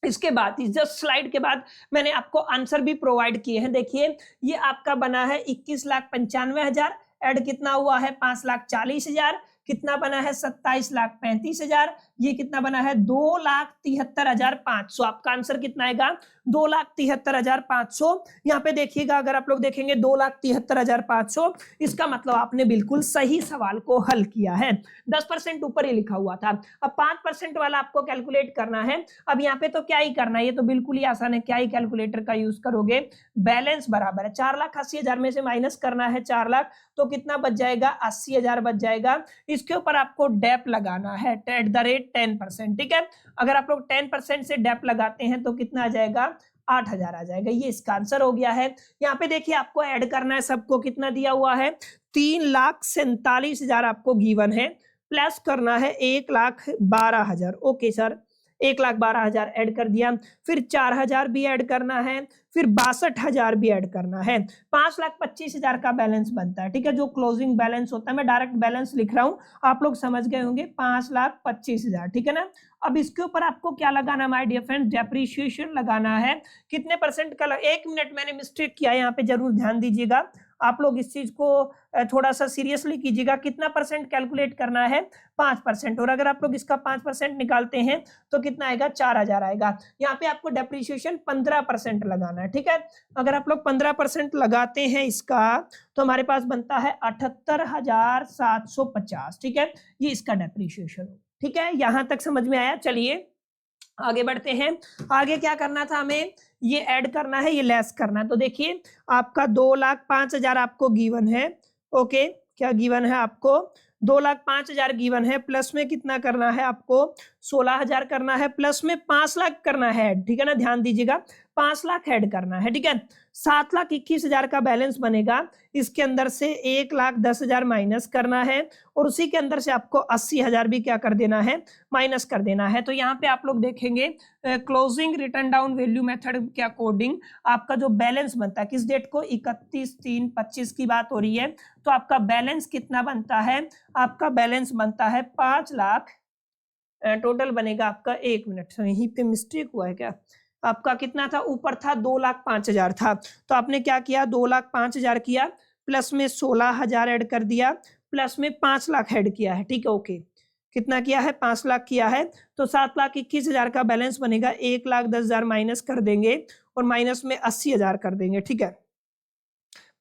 इसके बाद इस जस्ट स्लाइड के बाद मैंने आपको आंसर भी प्रोवाइड किए हैं। देखिए ये आपका बना है 21,95,000, ऐड कितना हुआ है, 5,40,000, कितना बना है, 27,35,000, ये कितना बना है, 2,73,500। आपका आंसर कितना आएगा, 2,73,500। यहाँ पे देखिएगा, अगर आप लोग देखेंगे 2,73,500, इसका मतलब आपने बिल्कुल सही सवाल को हल किया है। 10% ऊपर ही लिखा हुआ था। अब 5% वाला आपको कैलकुलेट करना है। अब यहाँ पे तो क्या ही करना है, ये तो बिल्कुल ही आसान है, क्या ही कैलकुलेटर का यूज करोगे, बैलेंस बराबर है 4,80,000 में से माइनस करना है 4 लाख, तो कितना बच जाएगा, 80,000 बच जाएगा। इसके ऊपर आपको डेप लगाना है एट द रेट 10%, ठीक है। अगर आप लोग 10% से डेप लगाते हैं तो कितना आ जाएगा, 8,000 आ जाएगा। ये इसका आंसर हो गया है। यहाँ पे देखिए आपको ऐड करना है, सबको कितना दिया हुआ है, 3,47,000 आपको गिवन है, प्लस करना है 1,12,000। ओके सर, 1,12,000 ऐड कर दिया, फिर 4,000 भी ऐड करना है, फिर 62,000 भी ऐड करना है, 5,25,000 का बैलेंस बनता है, ठीक है। जो क्लोजिंग बैलेंस होता है, मैं डायरेक्ट बैलेंस लिख रहा हूं, आप लोग समझ गए होंगे, 5,25,000, ठीक है ना। अब इसके ऊपर आपको क्या लगाना माय डियर फ्रेंड्स, डेप्रीशिएशन लगाना है। कितने परसेंट का, 1 मिनट मैंने मिस्टेक किया, यहाँ पे जरूर ध्यान दीजिएगा, आप लोग इस चीज को थोड़ा सा सीरियसली कीजिएगा। कितना परसेंट कैलकुलेट करना है, 5%, और अगर आप लोग इसका 5% निकालते हैं तो कितना आएगा, 4,000 आएगा। यहाँ पे आपको डेप्रीशिएशन 15% लगाना है, ठीक है। अगर आप लोग 15% लगाते हैं इसका, तो हमारे पास बनता है 78,750, ठीक है। ये इसका डेप्रीशिएशन, ठीक है। यहां तक समझ में आया। चलिए आगे बढ़ते हैं। आगे क्या करना था हमें, ये ऐड करना है, ये लेस करना है। तो देखिए आपका 2,05,000 आपको गिवन है, ओके, क्या गिवन है आपको, 2,05,000 गिवन है, प्लस में कितना करना है आपको, 16,000 करना है, प्लस में 5 लाख करना है, ठीक है ना। ध्यान दीजिएगा, 5 लाख ऐड करना है, ठीक है। 7,21,000 का बैलेंस बनेगा, इसके अंदर से 1,10,000 माइनस करना है और उसी के अंदर से आपको 80,000 भी क्या कर देना है, माइनस कर देना है। तो यहाँ पे आप लोग देखेंगे closing return down value method के अकॉर्डिंग आपका जो बैलेंस बनता है किस डेट को, 31/3/25 की बात हो रही है, तो आपका बैलेंस कितना बनता है, आपका बैलेंस बनता है 5 लाख। टोटल बनेगा आपका, 1 मिनट यहीं पे मिस्टेक हुआ है क्या, आपका कितना था, ऊपर था 2,05,000 था, तो आपने क्या किया 2,05,000 किया, प्लस में 16,000 ऐड कर दिया, प्लस में 5 लाख ऐड किया है, ठीक है। ओके, कितना किया है, 5 लाख किया है, तो 7,21,000 का बैलेंस बनेगा, 1,10,000 माइनस कर देंगे और माइनस में 80,000 कर देंगे, ठीक है।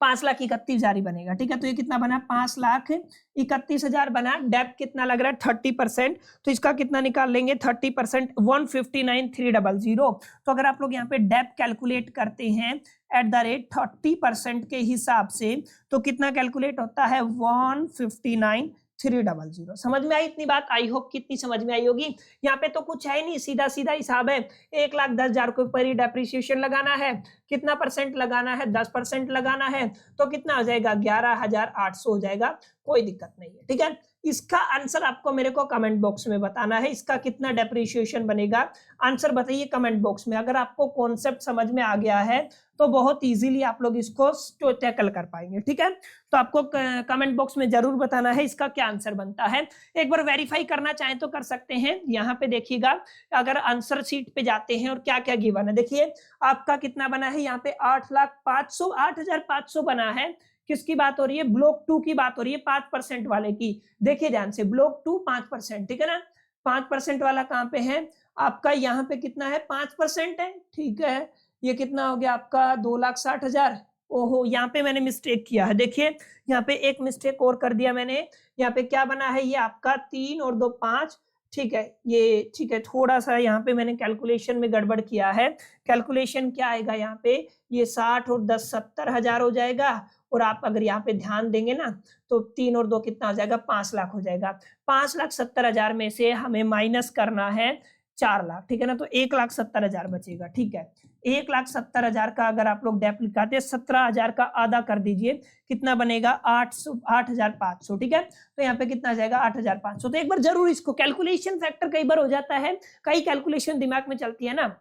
5,31,000 ही बनेगा, ठीक है। तो ये कितना बना, 5,31,000 बना। डेप्थ कितना लग रहा है, 30%, तो इसका कितना निकाल लेंगे, 30% 159,300। तो अगर आप लोग यहाँ पे डेप्थ कैलकुलेट करते हैं एट द रेट 30% के हिसाब से, तो कितना कैलकुलेट होता है, 159,300। समझ में आई इतनी बात, आई होप कितनी समझ में आई होगी। यहाँ पे तो कुछ है नहीं, सीधा सीधा हिसाब है, 1,10,000 के ऊपर ही डेप्रिसिएशन लगाना है, कितना परसेंट लगाना है, 10% लगाना है, तो कितना हो जाएगा, 11,800 हो जाएगा, कोई दिक्कत नहीं है, ठीक है। इसका आंसर आपको मेरे को कमेंट बॉक्स में बताना है, इसका कितना डेप्रिसिएशन बनेगा, आंसर बताइए कमेंट बॉक्स में। अगर आपको कॉन्सेप्ट समझ में आ गया है तो बहुत इजीली आप लोग इसको टैकल कर पाएंगे, ठीक है। तो आपको कमेंट बॉक्स में जरूर बताना है इसका क्या आंसर बनता है। एक बार वेरीफाई करना चाहें तो कर सकते हैं, यहाँ पे देखिएगा, अगर आंसर शीट पे जाते हैं और क्या क्या गिवन है, देखिए आपका कितना बना है, यहाँ पे 8,500 बना है। किसकी बात हो रही है, ब्लॉक 2 की बात हो रही है, 5% वाले की। देखिए ध्यान से, ब्लॉक 2 5%, ठीक है ना। 5% वाला कहाँ पे है आपका, यहाँ पे कितना है, 5% है, ठीक है। ये कितना हो गया आपका, 2,60,000। ओहो, यहाँ पे मैंने मिस्टेक किया है, देखिए यहाँ पे एक मिस्टेक और कर दिया मैंने। यहाँ पे क्या बना है, ये आपका 3 और 2 5, ठीक है, ये ठीक है। थोड़ा सा यहाँ पे मैंने कैलकुलेशन में गड़बड़ किया है। कैलकुलेशन क्या आएगा यहाँ पे, ये 60 और 10 70,000 हो जाएगा, और आप अगर यहाँ पे ध्यान देंगे ना, तो 3 और 2 कितना हो जाएगा, 5 लाख हो जाएगा। 5,70,000 में से हमें माइनस करना है 4 लाख, ठीक है ना, तो 1,70,000 बचेगा, ठीक है। 1,70,000 का अगर आप लोग डेप लिखाते हैं, 17,000 का आधा कर दीजिए, कितना बनेगा, 8,500, ठीक है। तो यहाँ पे कितना आ जाएगा, 8,500। तो एक बार जरूर इसको, कैलकुलेशन फैक्टर कई बार हो जाता है, कई कैलकुलेशन दिमाग में चलती है ना,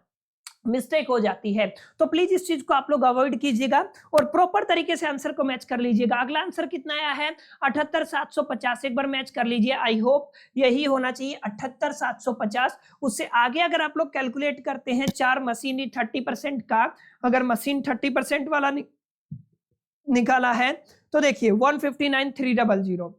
मिस्टेक हो जाती है, तो प्लीज इस चीज को आप लोग अवॉइड कीजिएगा और प्रॉपर तरीके से आंसर को मैच कर लीजिएगा। अगला आंसर कितना आया है, 78,750, एक बार मैच कर लीजिए, आई होप यही होना चाहिए, 78,750। उससे आगे अगर आप लोग कैलकुलेट करते हैं 4 मशीनरी 30% का, अगर मशीन 30% वाला निकाला है, तो देखिए 159,300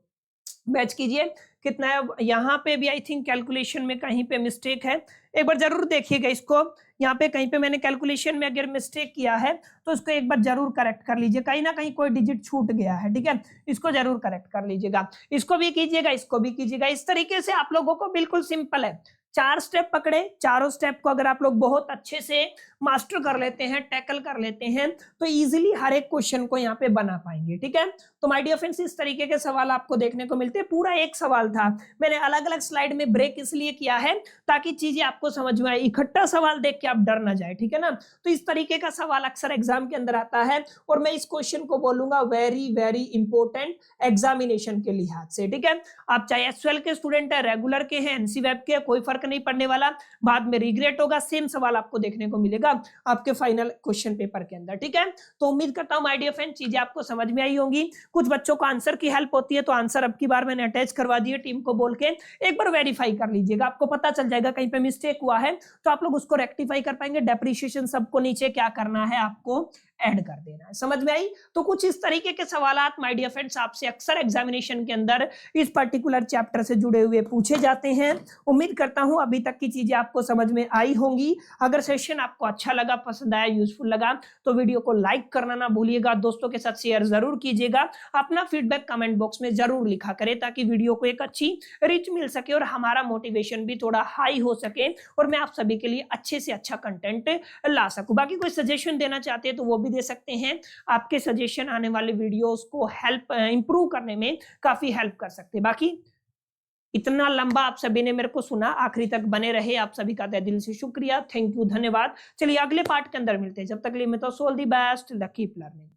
मैच कीजिए, कितना है। यहाँ पे भी आई थिंक कैलकुलेशन में कहीं पे मिस्टेक है, एक बार जरूर देखिएगा इसको। यहाँ पे कहीं पे मैंने कैलकुलेशन में अगर मिस्टेक किया है तो इसको एक बार जरूर करेक्ट कर लीजिए, कहीं ना कहीं कोई डिजिट छूट गया है, ठीक है, इसको जरूर करेक्ट कर लीजिएगा। इसको भी कीजिएगा, इसको भी कीजिएगा, इस तरीके से आप लोगों को बिल्कुल सिंपल है। 4 स्टेप पकड़े, चारों स्टेप को अगर आप लोग बहुत अच्छे से मास्टर कर लेते हैं, टैकल कर लेते हैं, तो इजीली हर एक क्वेश्चन को यहाँ पे बना पाएंगे, ठीक है। तो माय डियर फ्रेंड्स, इस तरीके के सवाल आपको देखने को मिलते हैं। पूरा एक सवाल था, मैंने अलग अलग स्लाइड में ब्रेक इसलिए किया है ताकि चीजें आपको समझ में आए, इकट्ठा सवाल देख के आप डर ना जाए, ठीक है ना। तो इस तरीके का सवाल अक्सर एग्जाम के अंदर आता है, और मैं इस क्वेश्चन को बोलूंगा वेरी वेरी इंपॉर्टेंट एग्जामिनेशन के लिहाज से, ठीक है। आप चाहे एसएल के स्टूडेंट है, रेगुलर के हैं, एनसी वेब के, कोई फर्क नहीं पड़ने वाला, बाद में रिग्रेट होगा, सेम सवाल आपको देखने को मिलेगा आपके फाइनल क्वेश्चन पेपर के अंदर, ठीक है। तो उम्मीद करता हूं माय डियर फ्रेंड चीजें आपको समझ में आई होंगी। कुछ बच्चों को आंसर की हेल्प होती है, तो आंसर अब की बार मैंने अटैच करवा दिए टीम को बोल के, एक बार वेरीफाई कर लीजिएगा, आपको पता चल जाएगा कहीं पे मिस्टेक हुआ है तो आप लोग उसको रेक्टिफाई कर पाएंगे। डेप्रिसिएशन सबको नीचे क्या करना है, आपको ऐड कर देना है, समझ में आई। तो कुछ इस तरीके के सवालात माय डियर फ्रेंड्स आपसे अक्सर एग्जामिनेशन के अंदर इस पर्टिकुलर चैप्टर से जुड़े हुए पूछे जाते हैं। उम्मीद करता हूं अभी तक की चीजें आपको समझ में आई होंगी। अगर सेशन आपको अच्छा लगा, पसंद आया, यूजफुल लगा, तो वीडियो को लाइक करना ना भूलिएगा, दोस्तों के साथ शेयर जरूर कीजिएगा, अपना फीडबैक कमेंट बॉक्स में जरूर लिखा करें ताकि वीडियो को एक अच्छी रीच मिल सके और हमारा मोटिवेशन भी थोड़ा हाई हो सके और मैं आप सभी के लिए अच्छे से अच्छा कंटेंट ला सकूं। बाकी कोई सजेशन देना चाहते हैं तो वो भी दे सकते हैं, आपके सजेशन आने वाले वीडियोस को हेल्प इंप्रूव करने में काफी हेल्प कर सकते हैं। बाकी इतना लंबा आप सभी ने मेरे को सुना, आखिरी तक बने रहे, आप सभी का तहे दिल से शुक्रिया, थैंक यू, धन्यवाद। चलिए अगले पार्ट के अंदर मिलते हैं, जब तक लिए मैं तो all the best, keep learning.